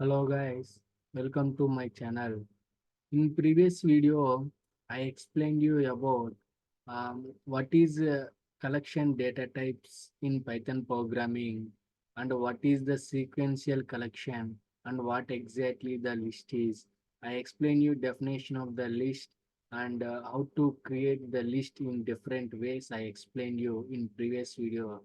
Hello guys, welcome to my channel. In previous video, I explained you about what is collection data types in Python programming and what is the sequential collection and what exactly the list is. I explained you definition of the list and how to create the list in different ways. I explained you in previous video.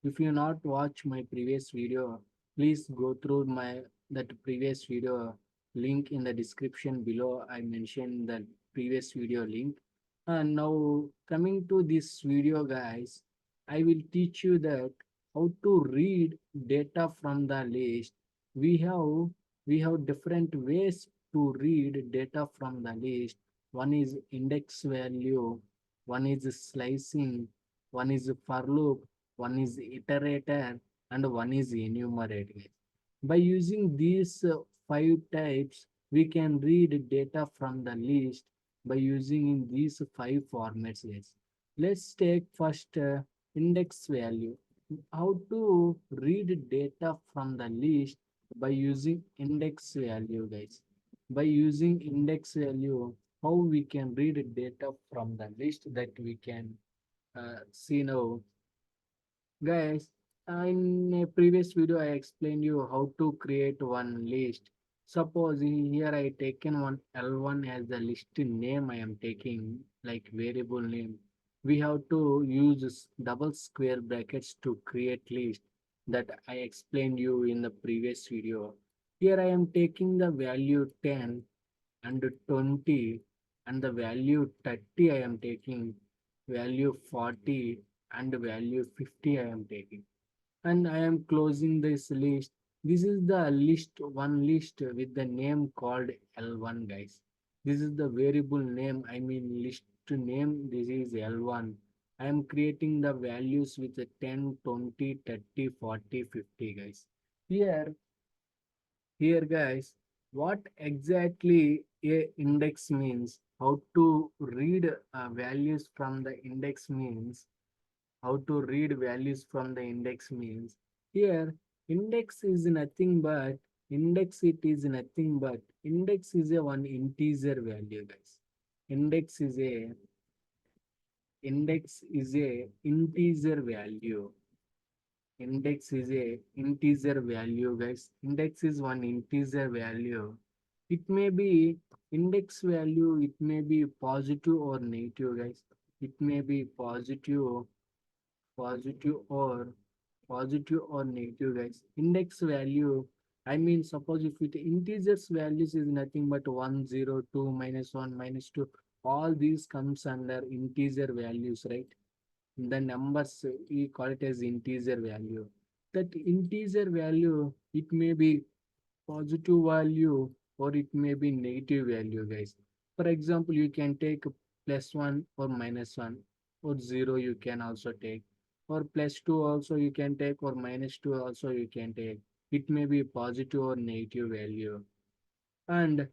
If you not watch my previous video, please go through my that previous video link in the description below. I mentioned the previous video link. And now coming to this video guys, I will teach you that how to read data from the list. We have different ways to read data from the list. One is index value, one is slicing, one is for loop, one is iterator, and one is enumerator. By using these five types, we can read data from the list by using in these five formats. Guys. Let's take first index value. How to read data from the list by using index value, guys. By using index value, how we can read data from the list that we can see now. Guys, in a previous video, I explained you how to create one list. Suppose here I taken one L1 as the list name I am taking, like variable name. We have to use double square brackets to create list that I explained you in the previous video. Here I am taking the value 10 and 20 and the value 30 I am taking, value 40 and value 50 I am taking, and I am closing this list. This is the list with the name called L1 guys. This is the variable name, I mean list name. This is L1. I am creating the values with the 10, 20, 30, 40, 50 guys. Here here, guys, what exactly a index means, how to read values from the index means, how to read values from the index means. Here, index is nothing but, index is a one integer value, guys. Index is a, index is a integer value. Index is a integer value, guys. Index is one integer value. It may be index value, it may be positive or negative, guys. It may be positive or negative, guys. Index value, I mean, suppose if it integers values is nothing but 1, 0, 2, -1, -2, all these comes under integer values, right? The numbers we call it as integer value. That integer value, it may be positive value or it may be negative value, guys. For example, you can take +1 or -1 or 0 you can also take, or +2 also you can take, or -2 also you can take. It may be positive or negative value. And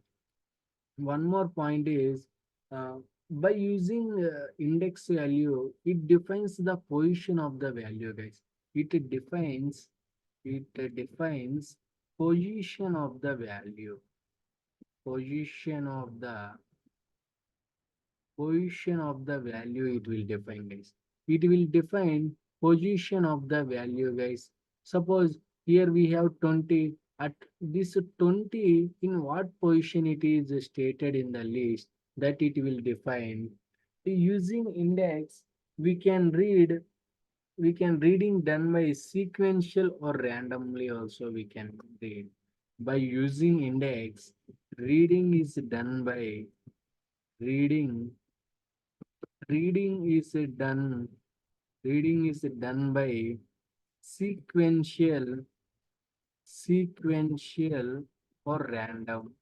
one more point is, uh, by using index value, it defines the position of the value, guys. It defines position of the value, position of the position of the value. It will define, guys. It will define position of the value, guys. Suppose here we have 20. At this 20, in what position it is stated in the list, that it will define. Using index, we can read, reading done by sequential or randomly also we can read. By using index, reading is done by reading reading is done reading is done by sequential sequential or random,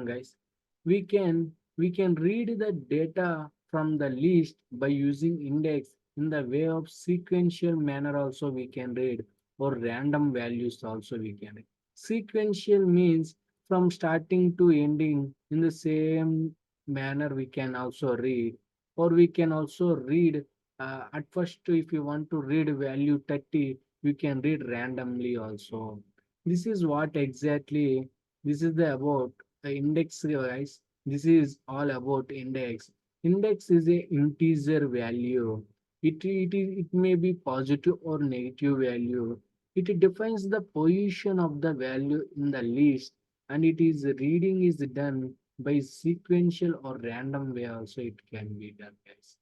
guys. We can read the data from the list by using index in the way of sequential manner also we can read, or random values also we can read. Sequential means from starting to ending in the same manner we can also read, or we can also read at first if you want to read value 30, You can read randomly also. This is what exactly, this is the about index, guys. This is all about index. Index is a integer value. It may be positive or negative value. It defines the position of the value in the list, and it is reading is done by sequential or random way also it can be done, guys.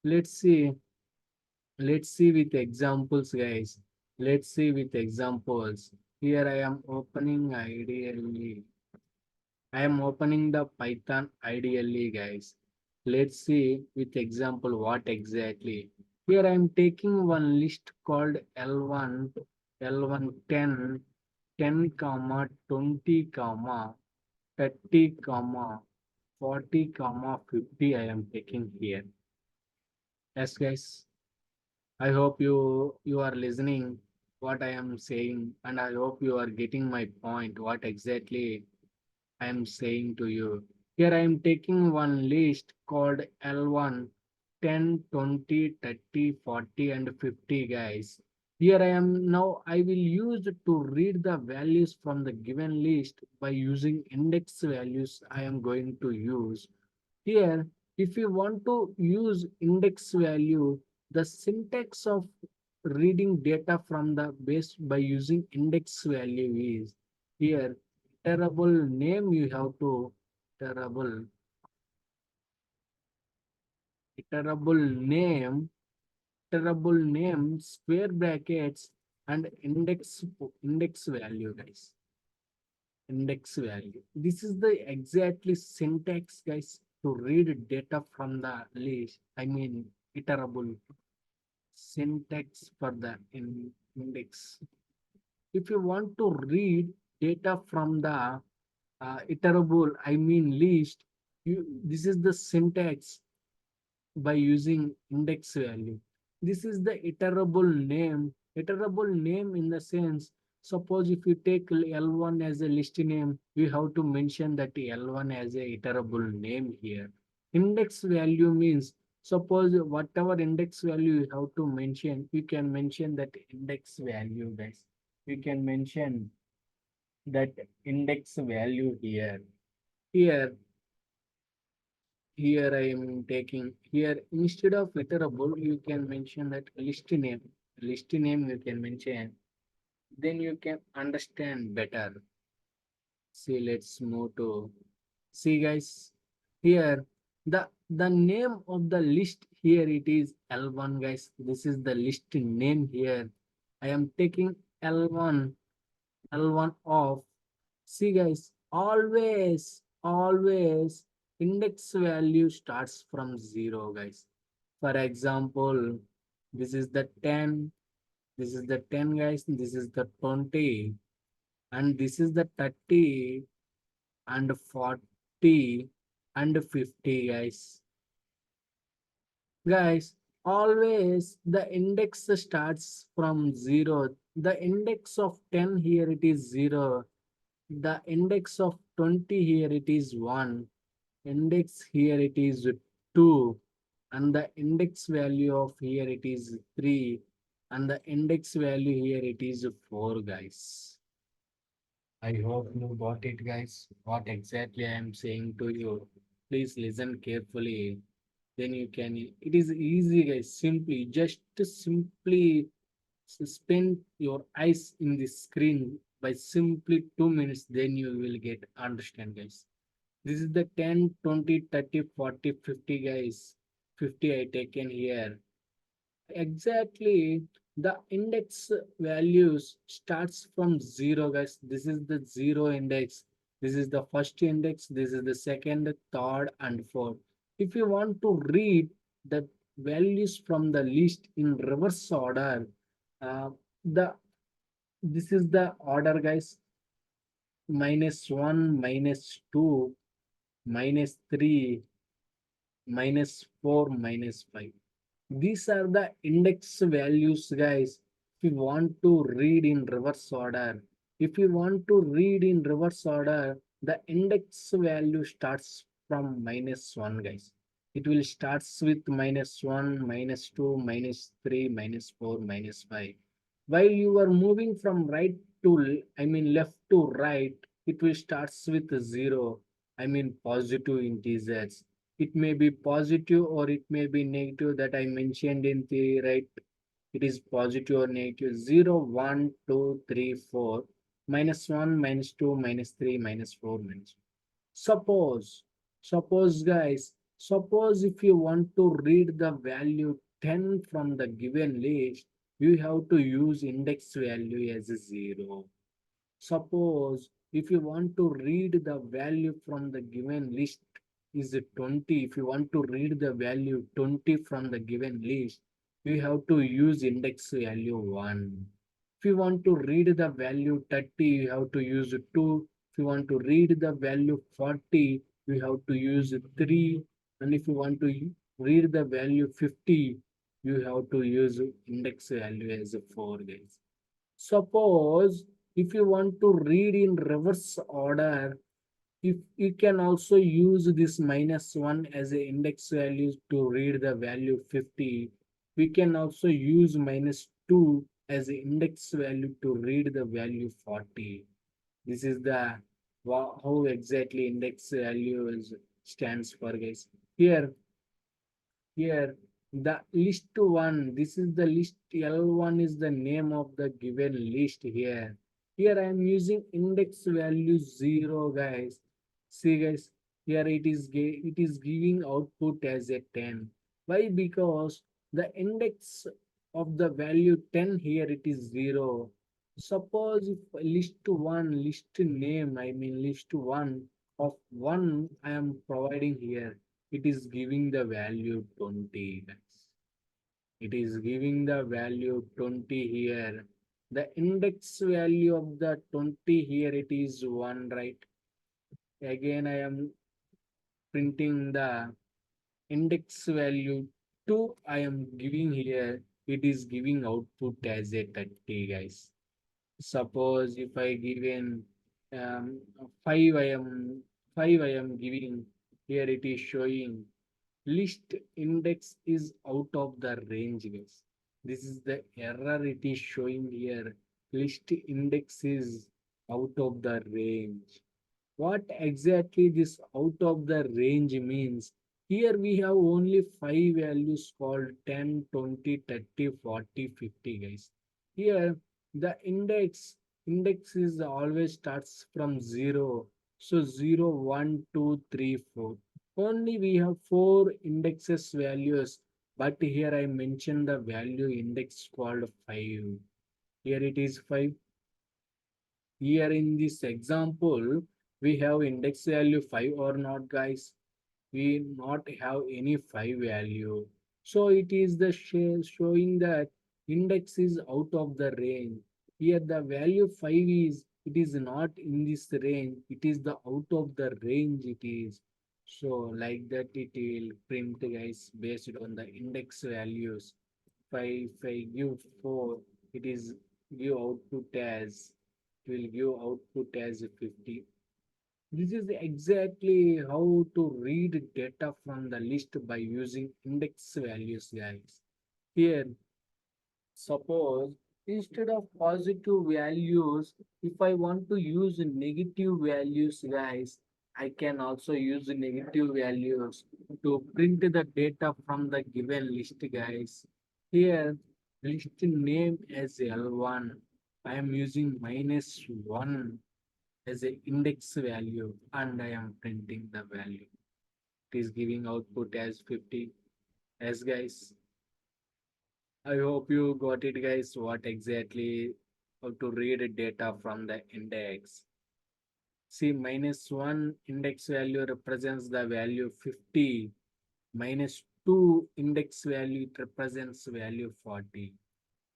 Let's see. Let's see with examples, guys. Let's see with examples. Here I am opening ideally. I am opening the Python ideally, guys. Let's see with example what exactly. Here I am taking one list called L1, L1 10, 10 comma 20 comma 30 comma 40 comma 50 I am taking here. Yes, guys. I hope you are listening what I am saying, and I hope you are getting my point, what exactly I am saying to you. Here I am taking one list called L1, 10, 20, 30, 40, and 50, guys. Here I am now, I will use to read the values from the given list by using index values I am going to use. Here, if you want to use index value, the syntax of reading data from the base by using index value is here iterable name you have to iterable iterable name iterable name square brackets and index value, guys. Index value, this is the exactly syntax, guys, to read data from the list. I mean iterable syntax for the index. If you want to read data from the iterable, I mean list, this is the syntax by using index value. This is the iterable name. Iterable name in the sense, suppose if you take L1 as a list name, we have to mention that L1 as a iterable name here. Index value means, suppose whatever index value you have to mention, you can mention that index value, guys. You can mention that index value here. Here Here I am taking here instead of iterable, you can mention that list name. List name you can mention, then you can understand better. See, let's move to see, guys. Here the name of the list here it is L1, guys. This is the list name here. I am taking L1, L1 of. See, guys, always index value starts from zero, guys. For example, this is the 10, this is the 10, guys, this is the 20, and this is the 30, and 40, and 50, guys. Guys, always the index starts from zero. The index of 10 here it is zero. The index of 20 here it is 1. Index here it is 2. And the index value of here it is 3. And the index value here it is 4, guys. I hope you got it, guys. What exactly I am saying to you. Please listen carefully. Then you can. It is easy, guys. Simply spend your eyes in the screen by simply 2 minutes. Then you will get understand, guys. This is the 10, 20, 30, 40, 50, guys. 50 I taken here. Exactly, the index values starts from zero, guys. This is the zero index. This is the first index. This is the second, third, and fourth. If you want to read the values from the list in reverse order, the this is the order, guys. -1, -2, -3, -4, -5. These are the index values, guys. If you want to read in reverse order, if you want to read in reverse order, the index value starts from -1, guys. It will starts with -1, -2, -3, -4, -5. While you are moving from right to, left to right, it will starts with 0, positive integers. It may be positive or it may be negative that I mentioned in the right. It is positive or negative. 0, 1, 2, 3, 4, -1, -2, -3, -4, -1. Suppose, suppose if you want to read the value 10 from the given list, you have to use index value as 0. Suppose if you want to read the value from the given list is 20, if you want to read the value 20 from the given list, you have to use index value 1. If you want to read the value 30, you have to use 2. If you want to read the value 40, you have to use 3. And if you want to read the value 50, you have to use index value as 4, guys. Suppose if you want to read in reverse order, if you can also use this -1 as a index value to read the value 50, we can also use -2 as an index value to read the value 40. This is the how exactly index value stands for, guys. Here, the list one, this is the list L1 is the name of the given list here. Here I am using index value 0, guys. See, guys, here it is giving output as a 10. Why? Because the index of the value 10 here it is 0. Suppose if list 1, list name, list 1 of 1 I am providing here, it is giving the value 20, guys. It is giving the value 20 here. The index value of the 20 here it is 1, right? Again I am printing the index value 2 I am giving here. It is giving output as a 30, guys. Suppose if I given um, 5 I am 5 I am giving here, it is showing list index is out of the range, guys. This is the error it is showing here. List index is out of the range. What exactly this out of the range means? Here we have only 5 values called 10, 20, 30, 40, 50, guys. Here the index is always starts from 0. So 0, 1, 2, 3, 4. Only we have 4 indexes values, but here I mentioned the value index called 5. Here it is 5. Here in this example, we have index value 5 or not, guys? We not have any 5 value. So it is the showing that index is out of the range. Here the value 5 is, it is not in this range. It is the out of the range it is. So like that it will print, guys, based on the index values. If I give 4, it is give output as, it will give output as 50. This is exactly how to read data from the list by using index values, guys. Here, suppose instead of positive values, if I want to use negative values, guys, I can also use negative values to print the data from the given list, guys. Here, list name as L1. I am using -1 as a index value and I am printing the value. It is giving output as 50. As guys, I hope you got it, guys, what exactly how to read data from the index. See, -1 index value represents the value 50. -2 index value it represents value 40.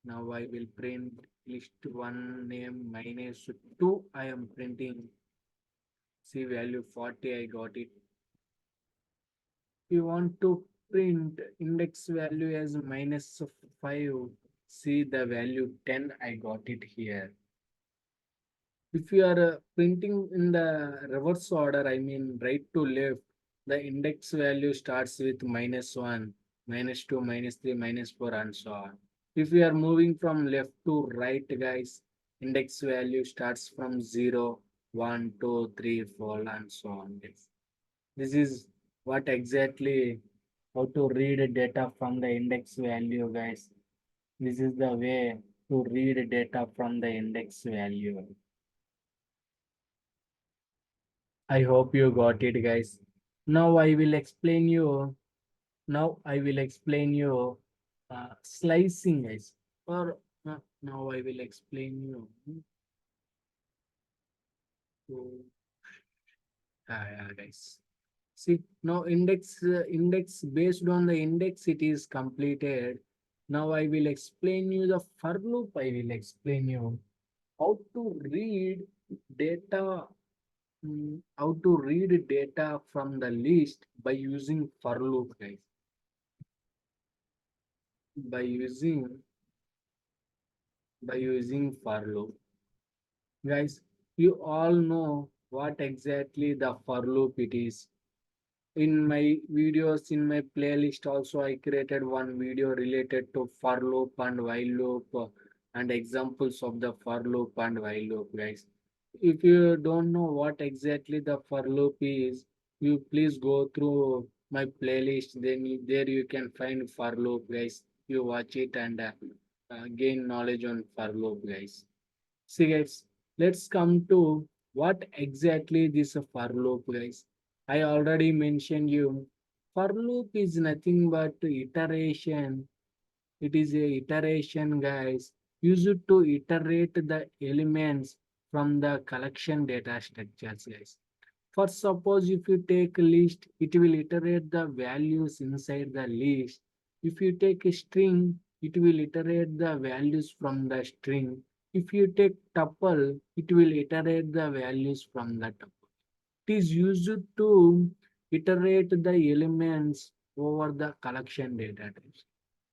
Now I will print list 1 name -2. I am printing. See, value 40, I got it. You want to print index value as -5, see the value 10, I got it here. If you are printing in the reverse order, right to left, the index value starts with -1, -2, -3, -4, and so on. If we are moving from left to right, guys, index value starts from 0, 1, 2, 3, 4, and so on. Guys. This is what exactly how to read data from the index value, guys. This is the way to read data from the index value. I hope you got it, guys. Now I will explain you. Now I will explain you slicing, guys. Or now I will explain you. So, yeah, guys. See, now index based on the index it is completed. Now I will explain you the for loop. I will explain you how to read data, how to read data from the list by using for loop, guys. By using for loop, guys. You all know what exactly the for loop it is. In my videos, in my playlist also, I created one video related to for loop and while loop and examples of the for loop and while loop, guys. If you don't know what exactly the for loop is, you please go through my playlist. Then there you can find for loop, guys. You watch it and gain knowledge on for loop, guys. See, guys, let's come to what exactly this for loop, guys. I already mentioned you. For loop is nothing but iteration. It is a iteration, guys, used to iterate the elements from the collection data structures, guys. For suppose if you take a list, it will iterate the values inside the list. If you take a string, it will iterate the values from the string. If you take tuple, it will iterate the values from the tuple. It is used to iterate the elements over the collection data types.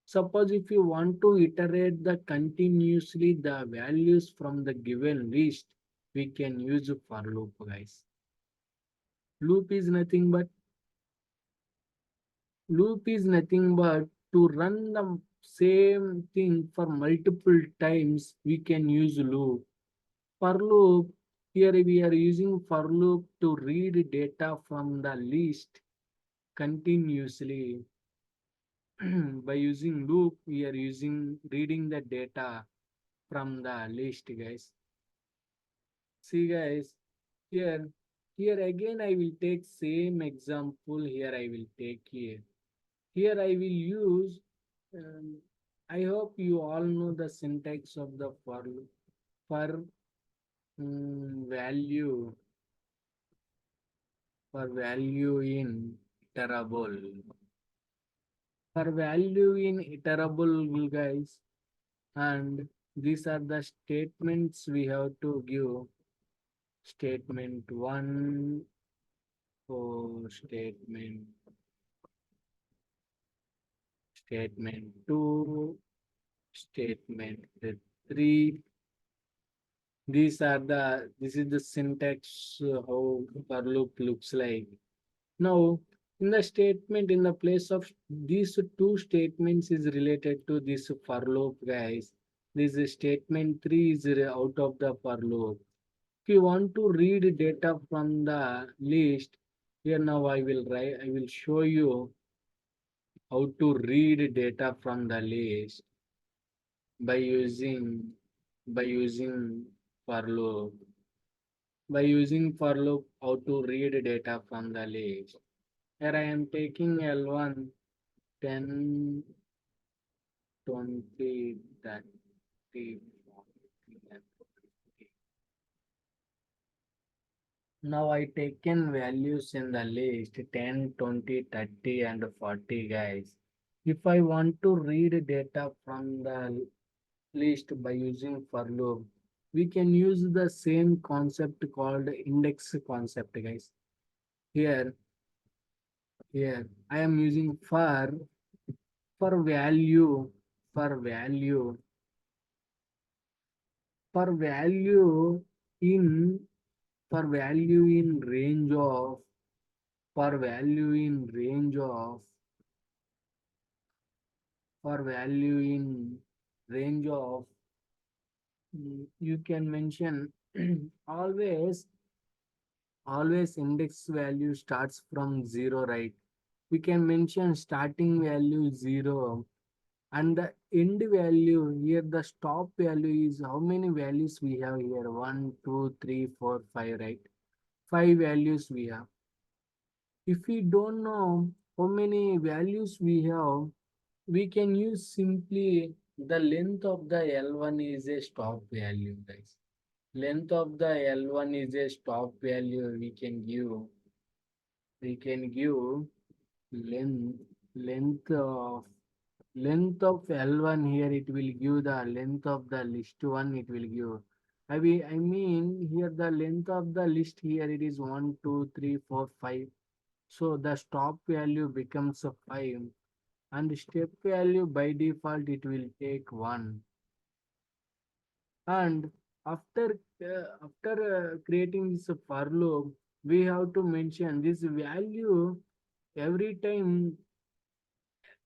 Suppose if you want to iterate the continuously the values from the given list, we can use for loop, guys. Loop is nothing but Loop is nothing but to run the same thing for multiple times, we can use loop. For loop, here we are using for loop to read data from the list continuously. By using loop, we are using reading the data from the list, guys. See, guys, here, here again I will take same example. Here I will take here. Here I will use, I hope you all know the syntax of the for loop. For value, for value in iterable. For value in iterable, guys, and these are the statements we have to give. Statement 1 for statement 2, statement 3. This is the syntax how for loop looks like. Now, in the statement, in the place of these two statements is related to this for loop, guys. This is statement 3 is out of the for loop. If you want to read data from the list, here now I will show you how to read data from the list by using for loop. By using for loop, how to read data from the list. Here I am taking L1, 10, 20, 30, 40, and 50. Now I taken values in the list 10, 20, 30, and 40, guys. If I want to read data from the list by using for loop, we can use the same concept called index concept, guys. Here, here I am using for value, for value, for value in for value in range of for value in range of for value in range of, you can mention always always index value starts from 0, right? We can mention starting value 0 and the end value here, the stop value is how many values we have here. One, two, three, four, five, right? Five values we have. If we don't know how many values we have, we can use simply the length of the L1 is a stop value, guys. Length of the L1 is a stop value. We can give length of L1 here. It will give the length of the list one. It will give. I mean here the length of the list here it is 1, 2, 3, 4, 5. So the stop value becomes a 5 and step value by default it will take 1. And after creating this for loop, we have to mention this value every time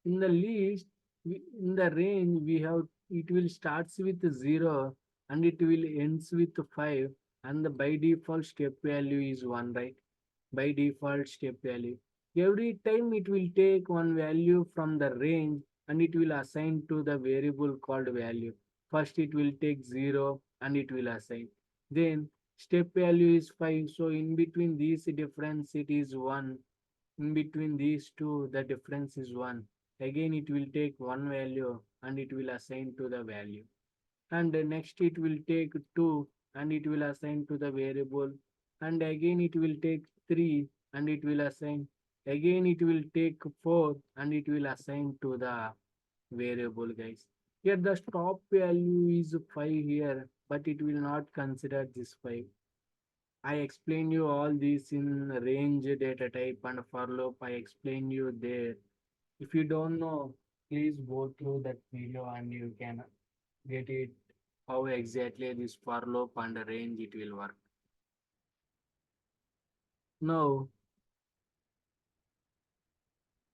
in the list. In the range we have, it will starts with 0 and it will ends with 5, and the by default step value is 1, right? By default step value, every time it will take one value from the range and it will assign to the variable called value. First it will take 0 and it will assign, then step value is 5, so in between these difference it is 1. In between these two the difference is 1. Again it will take one value and it will assign to the value, and next it will take 2 and it will assign to the variable, and again it will take 3 and it will assign, again it will take 4 and it will assign to the variable, guys. Here the stop value is 5 here, but it will not consider this 5. I explain you all this in range data type and for loop. I explain you there. If you don't know, please go through that video and you can get it how exactly this for loop and range it will work. Now,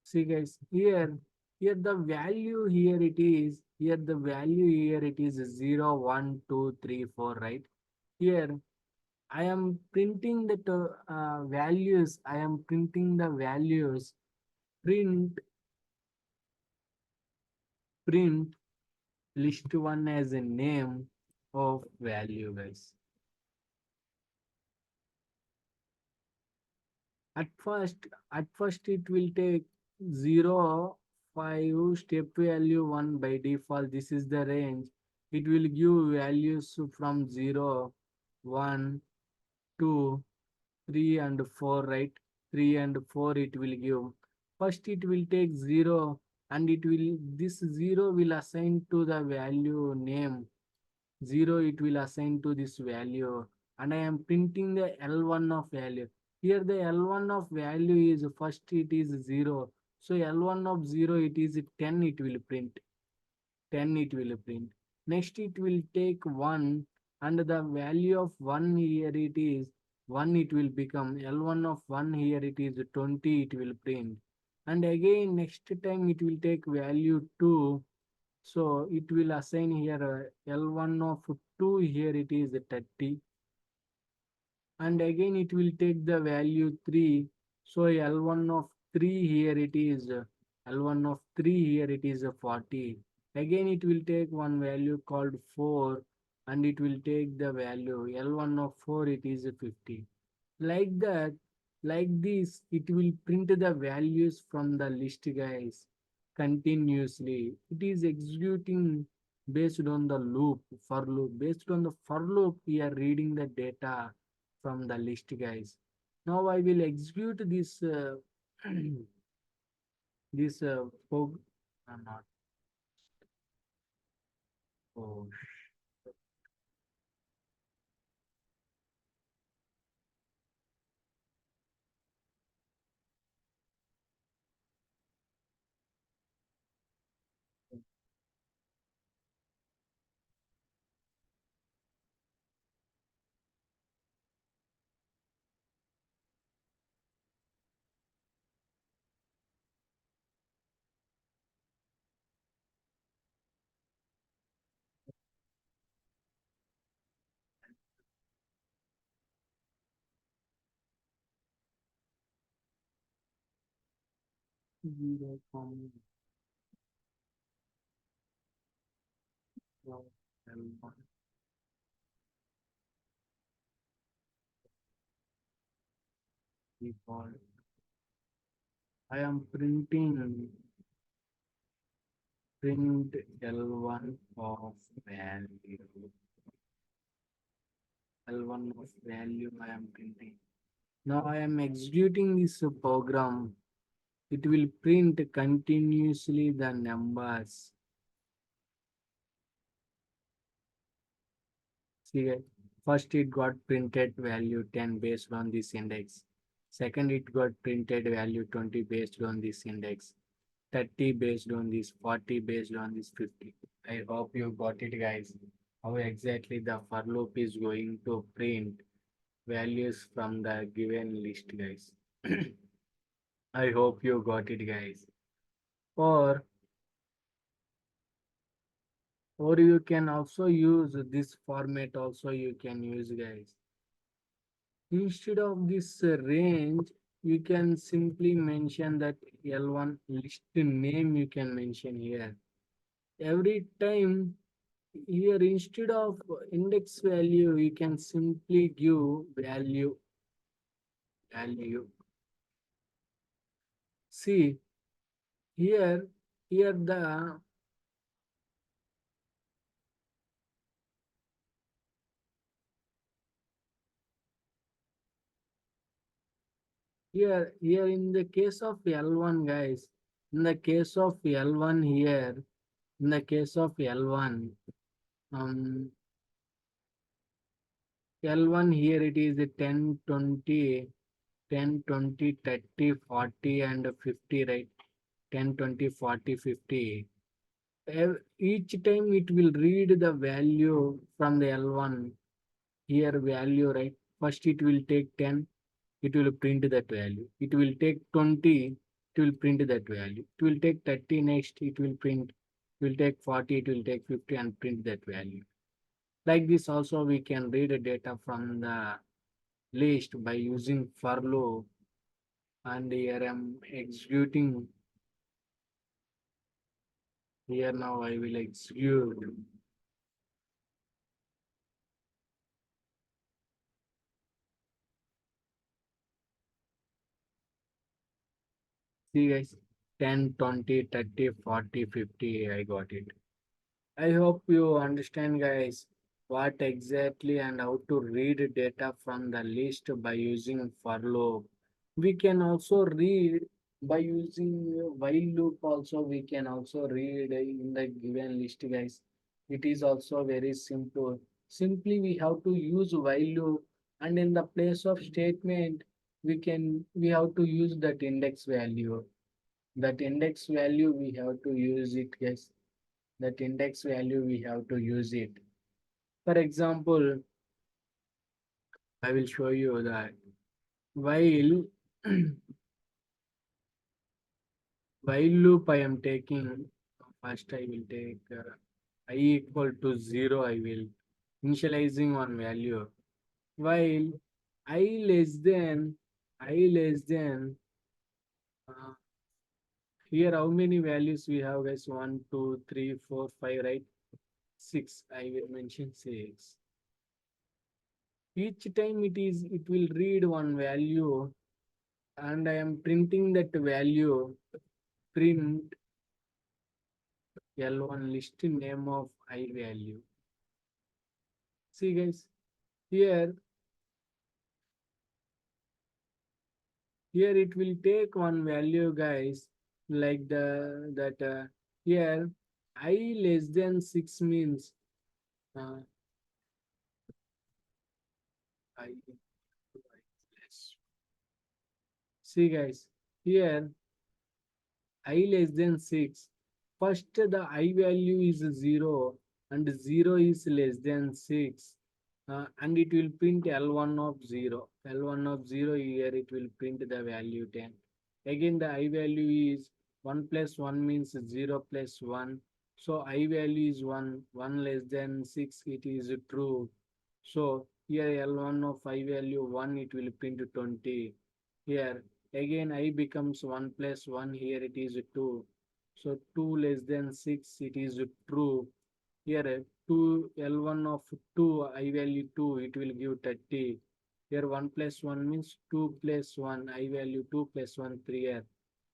see guys, here the value here the value here it is 0, 1, 2, 3, 4, right? Here I am printing the values. I am printing the values. Print list one as a name of value, guys. At first, at first it will take 0, 5, step value 1 by default. This is the range. It will give values from 0, 1, 2, 3 and 4, right? 3 and 4 it will give. First it will take 0 and it will, this 0 will assign to the value name. 0 it will assign to this value, and I am printing the L1 of value. Here the L1 of value is first it is 0. So L1 of 0 it is 10, it will print. 10 it will print. Next it will take 1 and the value of 1 here it is 1, it will become L1 of 1 here it is 20, it will print. And again next time it will take value 2, so it will assign here L1 of 2 here it is 30, and again it will take the value 3. So L1 of 3 here it is L1 of 3 here it is 40. Again it will take one value called 4 and it will take the value L1 of 4 it is 50. Like that, like this, it will print the values from the list, guys, continuously. It is executing based on the loop, for loop. Based on the for loop, we are reading the data from the list, guys. Now I will execute this this not oh, 0, L1 default. I am printing print L1 of value. L1 of value I am printing. Now I am executing this program. It will print continuously the numbers. See, first it got printed value 10 based on this index. Second, it got printed value 20 based on this index. 30 based on this, 40 based on this, 50. I hope you got it, guys. How exactly the for loop is going to print values from the given list, guys. I hope you got it, guys. Or or you can also use this format also you can use, guys. Instead of this range, you can simply mention that L1 list name you can mention here. Every time here, instead of index value, you can simply give value. See, here, here the here in the case of L1, guys, in the case of L1 here, in the case of L1, um, L1 here it is 10, 20, 10, 20, 30, 40, and 50, right? 10, 20, 40, 50. Each time it will read the value from the L1. Here value, right? First it will take 10, it will print that value. It will take 20, it will print that value. It will take 30 next, it will print. It will take 40, it will take 50 and print that value. Like this also we can read the data from the list by using for loop, and here I'm executing. Here now I will execute. See, guys, 10, 20, 30, 40, 50. I got it. I hope you understand, guys, what exactly and how to read data from the list by using for loop. We can also read by using while loop also, we can also read in the given list, guys. It is also very simple. Simply we have to use while loop, and in the place of statement we have to use that index value. That index value we have to use it, guys. That index value we have to use it. For example, I will show you that while while loop I am taking, first I will take I equal to 0, I will initializing one value. While I less than uh, here how many values we have, guys? 1, 2, 3, 4, 5, right? 6. I will mention 6. Each time it will read one value, and I am printing that value. Print L1 list name of I value. See, guys, here it will take one value, guys, like the that here I less than 6 means uh, I less. See, guys, here I less than 6. First, the I value is 0 and 0 is less than 6. And it will print L1 of 0. L1 of 0 here it will print the value 10. Again, the I value is 1 plus 1 means 0 plus 1. So I value is 1. 1 less than 6, it is true. So here L1 of I value 1, it will print 20. Here Again I becomes 1 plus 1, here it is 2. So 2 less than 6, it is true. Here 2 L1 of 2, I value 2, it will give 30. Here 1 plus 1 means 2 plus 1, I value 2 plus 1, 3 here.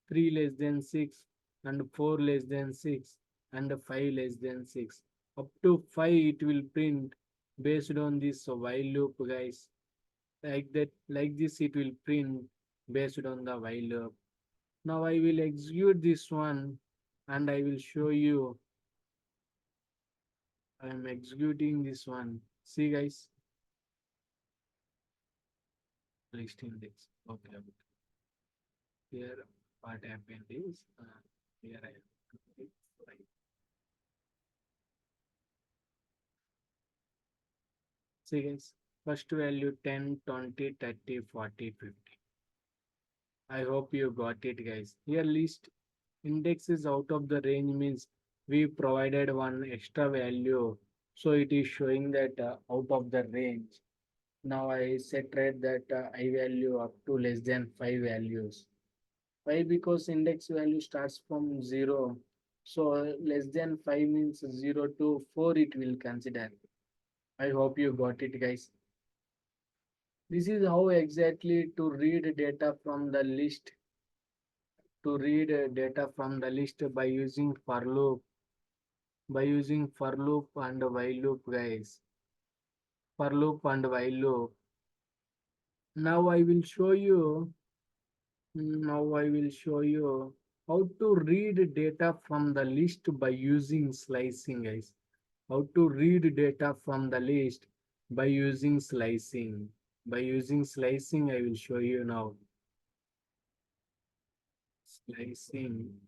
3 less than 6 and 4 less than 6 and 5 less than 6. Up to 5 it will print based on this while loop, guys. Like that, like this it will print based on the while loop. Now I will execute this one and I will show you. I am executing this one. See guys, list index. Okay. Here what happened is here I am. See guys, first value 10, 20, 30, 40, 50. I hope you got it guys. Here list index is out of the range means we provided one extra value. So it is showing that out of the range. Now I set right that I value up to less than 5 values. Why? Because index value starts from 0. So less than 5 means 0 to 4 it will consider. I hope you got it guys. This is how exactly to read data from the list. To read data from the list by using for loop. By using for loop and while loop guys. For loop and while loop. Now I will show you. Now I will show you how to read data from the list by using slicing guys. How to read data from the list by using slicing. By using slicing I will show you now. Slicing.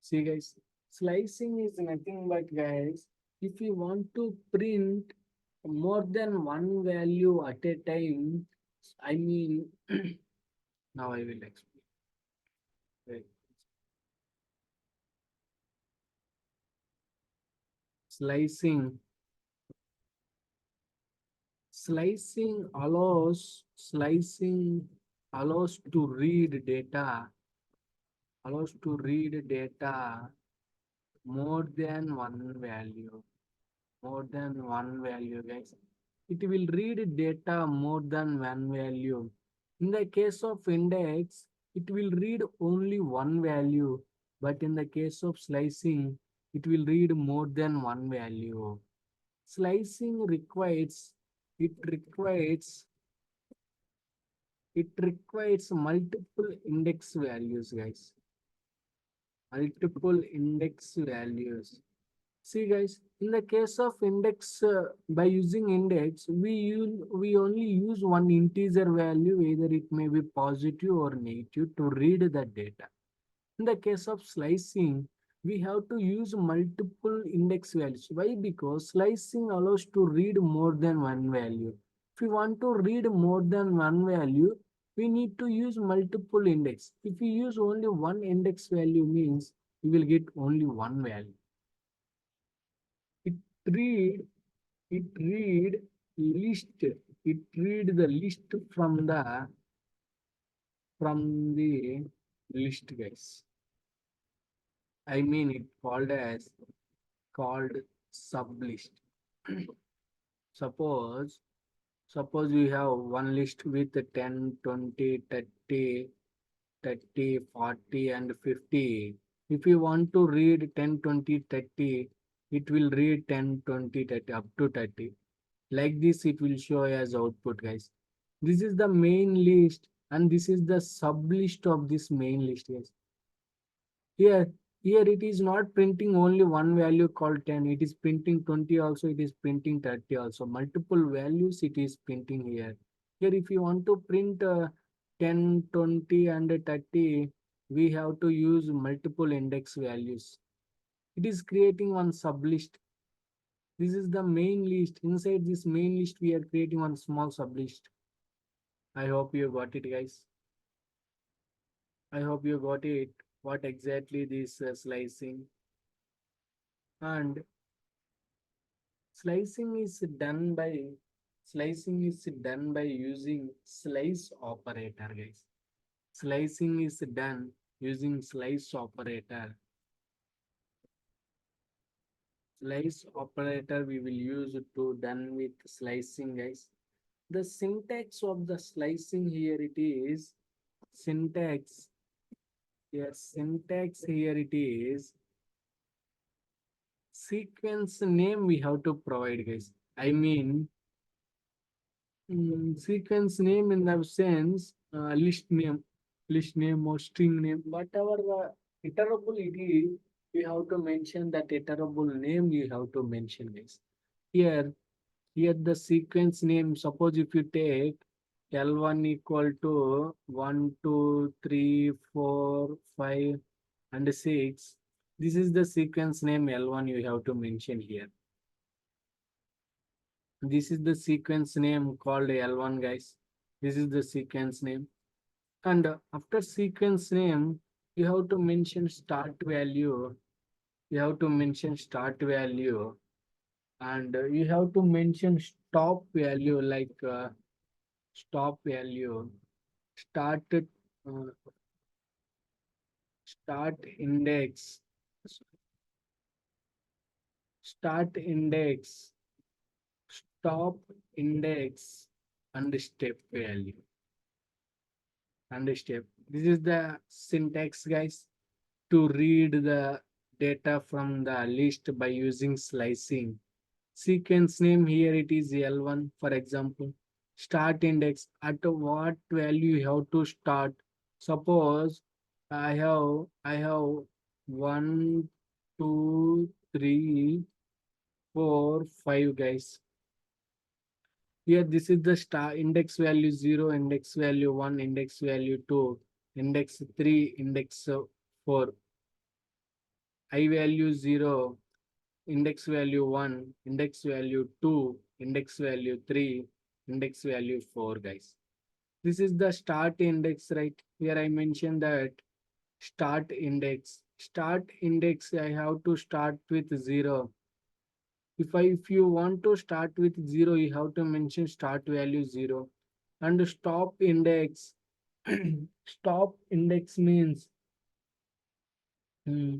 See guys, slicing is nothing but guys, if you want to print more than one value at a time, I mean, now I will explain. Right. Slicing. Slicing allows to read data, allows to read data more than one value. More than one value, guys. It will read data more than one value. In the case of index, it will read only one value, but in the case of slicing, it will read more than one value. Slicing requires it requires it requires multiple index values, guys. Multiple index values. See guys, in the case of index, by using index, we only use one integer value, either it may be positive or negative, to read the data. In the case of slicing, we have to use multiple index values. Why? Because slicing allows to read more than one value. If we want to read more than one value, we need to use multiple index. If we use only one index value means we will get only one value. It read it read list. It read the list from the list, guys. I mean it called sublist. suppose suppose we have one list with 10, 20, 30, 30, 40 and 50. If you want to read 10, 20, 30, it will read 10, 20, 30 up to 30. Like this it will show as output, guys. This is the main list and this is the sub list of this main list, guys. Here it is not printing only one value called 10, it is printing 20 also, it is printing 30 also, multiple values it is printing here. Here if you want to print 10, 20 and 30, we have to use multiple index values. It is creating one sub list. This is the main list. Inside this main list, we are creating one small sublist. I hope you got it, guys. I hope you got it. What exactly this slicing? And slicing is done by Slicing is done by using slice operator, guys. Slicing is done using slice operator. Slice operator we will use to done with slicing, guys. The syntax of the slicing here it is syntax. Yes, syntax here it is sequence name we have to provide, guys. I mean, sequence name in the sense list name or string name, whatever the iterable it is, we have to mention that iterable name you have to mention, guys. Here, here the sequence name, suppose if you take L1 equal to 1, 2, 3, 4, 5, and 6. This is the sequence name L1 you have to mention here. This is the sequence name called L1, guys. This is the sequence name. And after sequence name, you have to mention start value. You have to mention start value. And you have to mention stop value like stop value. Start, start index. Start index. Stop index and step value. And step. This is the syntax, guys, to read the data from the list by using slicing. Sequence name here it is L1, for example. Start index, at what value you have to start. Suppose I have 1, 2, 3, 4, 5, guys. Here this is the star index value 0, index value 1, index value 2, index 3, index 4. I value 0, index value 1, index value 2, index value 3, index value 4, guys. This is the start index, right? Here I mentioned that start index. Start index, I have to start with 0. If you want to start with 0, you have to mention start value 0. And stop index. Stop index means, hmm,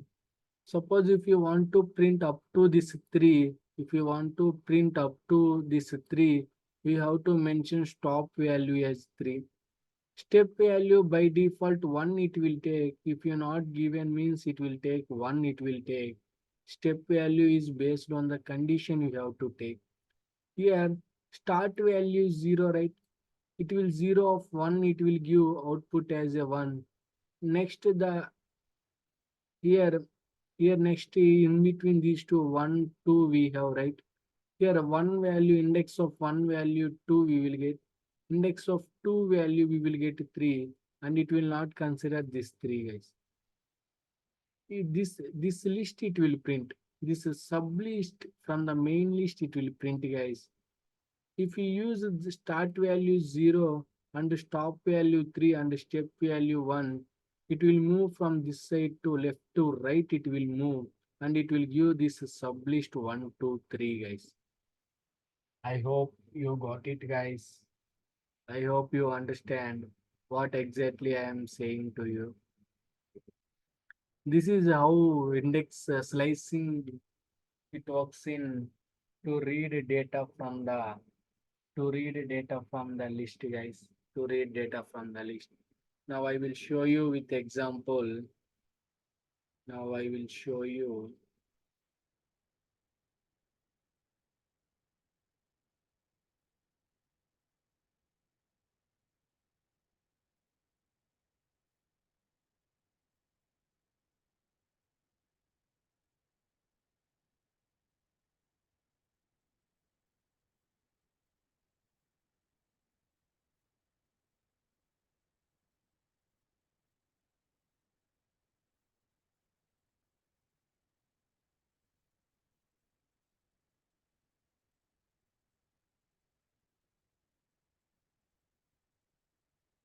suppose if you want to print up to this 3, if you want to print up to this 3, we have to mention stop value as 3. Step value by default 1 it will take. If you not given means it will take 1 it will take. Step value is based on the condition you have to take. Here start value is 0, right? It will 0 of 1 it will give output as a 1. Next the here here next in between these two 1 2 we have, right? Here one value index of 1 value 2 we will get, index of 2 value we will get 3, and it will not consider this 3, guys. This list it will print, this is sub list from the main list it will print, guys. If you use the start value 0 and stop value 3 and step value 1, it will move from this side to left to right, it will move, and it will give this sublist 1, 2, 3, guys. I hope you got it, guys. I hope you understand what exactly I am saying to you. This is how index slicing it works in to read data from the list, guys. To read data from the list. Now I will show you with example. Now I will show you.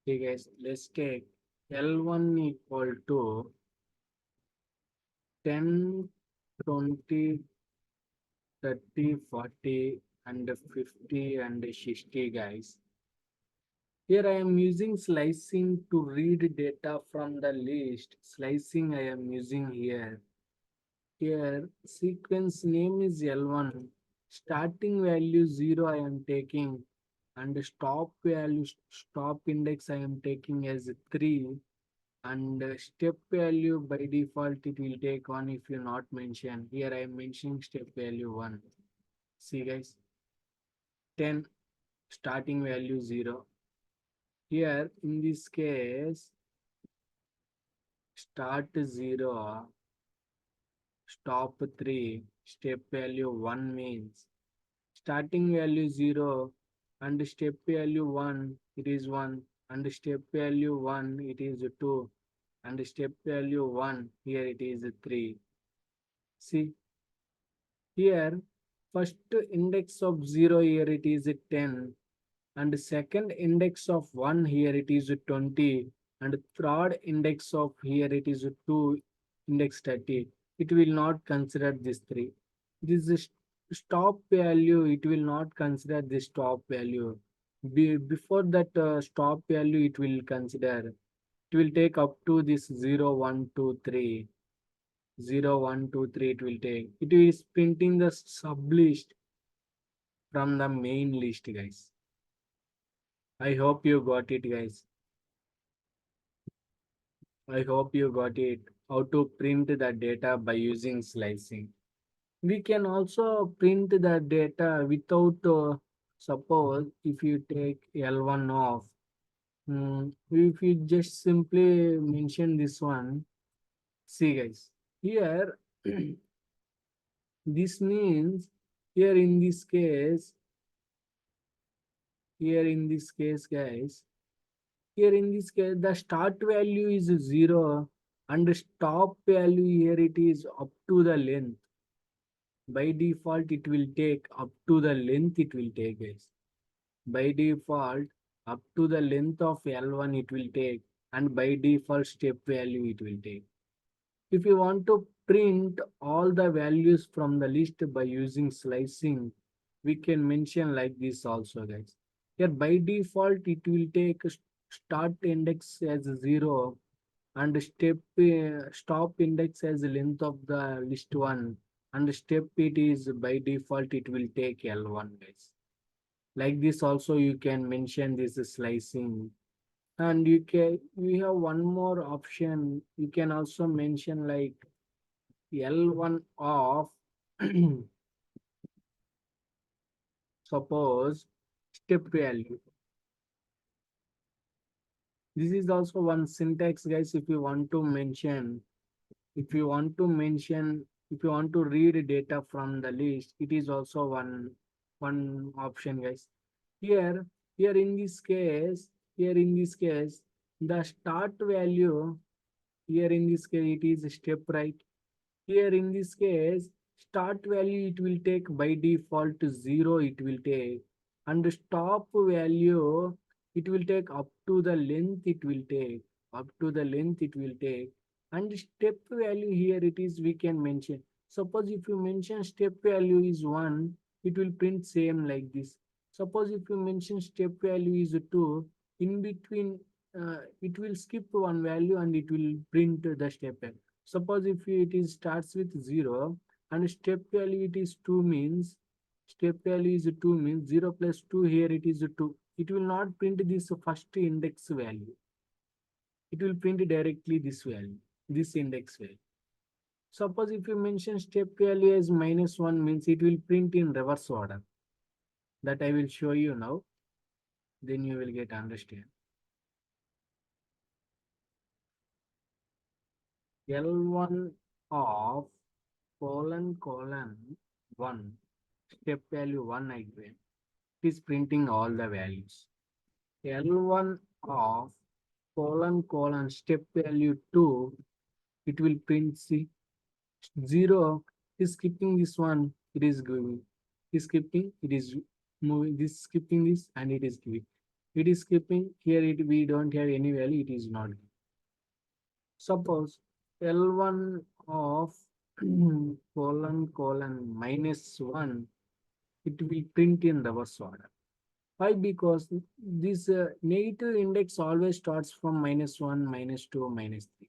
Okay, guys, let's take L1 equal to 10, 20, 30, 40. and 50 and 60, guys. Here I am using slicing to read data from the list. Slicing I am using here. Here sequence name is L1. Starting value 0 I am taking, and stop value, stop index I am taking as 3, and step value by default it will take 1 if you not mention. Here I am mentioning step value 1. See guys, 10, starting value 0. Here in this case, start 0, stop 3, step value 1 means starting value 0 and step value 1 it is 1, and step value 1 it is 2, and step value 1 here it is 3. See here, first index of 0 here it is 10, and second index of 1 here it is 20, and third index of here it is 2, index 30. It will not consider this 3. This is stop value, it will not consider this stop value. Before that stop value it will consider, it will take up to this 0 1 2 3, 0 1 2 3 it will take. It is printing the sublist from the main list, guys. I hope you got it, guys. I hope you got it. How to print the data by using slicing. We can also print the data without, suppose if you take L1 off, if you just simply mention this one, see guys, here, this means, here in this case, guys, here in this case, the start value is 0 and the stop value here it is up to the length. By default, it will take up to the length it will take, guys. By default, up to the length of L1 it will take, and by default step value it will take. If you want to print all the values from the list by using slicing, we can mention like this also, guys. Here by default it will take start index as 0 and stop index as length of the list 1, and step it is by default it will take L1, guys. Like this also you can mention this slicing, and you have one more option. You can also mention like L1 of suppose step value. This is also one syntax, guys. If you want to mention, if you want to mention, if you want to read data from the list, it is also one option, guys. Here, here in this case, here in this case, the start value, here in this case, it is step right. Here in this case, start value it will take by default 0 it will take, and stop value it will take up to the length it will take, up to the length it will take, and step value here it is we can mention. Suppose if you mention step value is 1, it will print same like this. Suppose if you mention step value is 2, in between it will skip one value and it will print the step value. Suppose if it is starts with 0 and step value it is 2 means, step value is 2 means 0 plus 2 here it is 2. It will not print this first index value. It will print directly this value, this index value. Suppose if you mention step value as -1 means it will print in reverse order. That I will show you now. Then you will get understand. L1 of colon 1, step value 1 I given. It is printing all the values. L1 of colon step value 2, it will print C. 0 is skipping this one, it is going. Is skipping, it is moving, this skipping this, and it is giving. It is skipping, here it we don't have any value, it is not. Suppose L1 of colon -1, it will print in reverse order. Why? Because this negative index always starts from -1, -2, -3.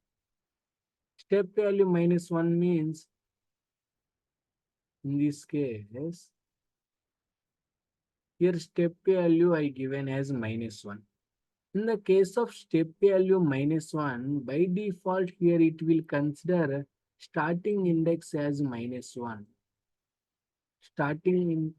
Step value -1 means, in this case, here step value I given as -1. In the case of step value -1, by default here it will consider starting index as -1. Starting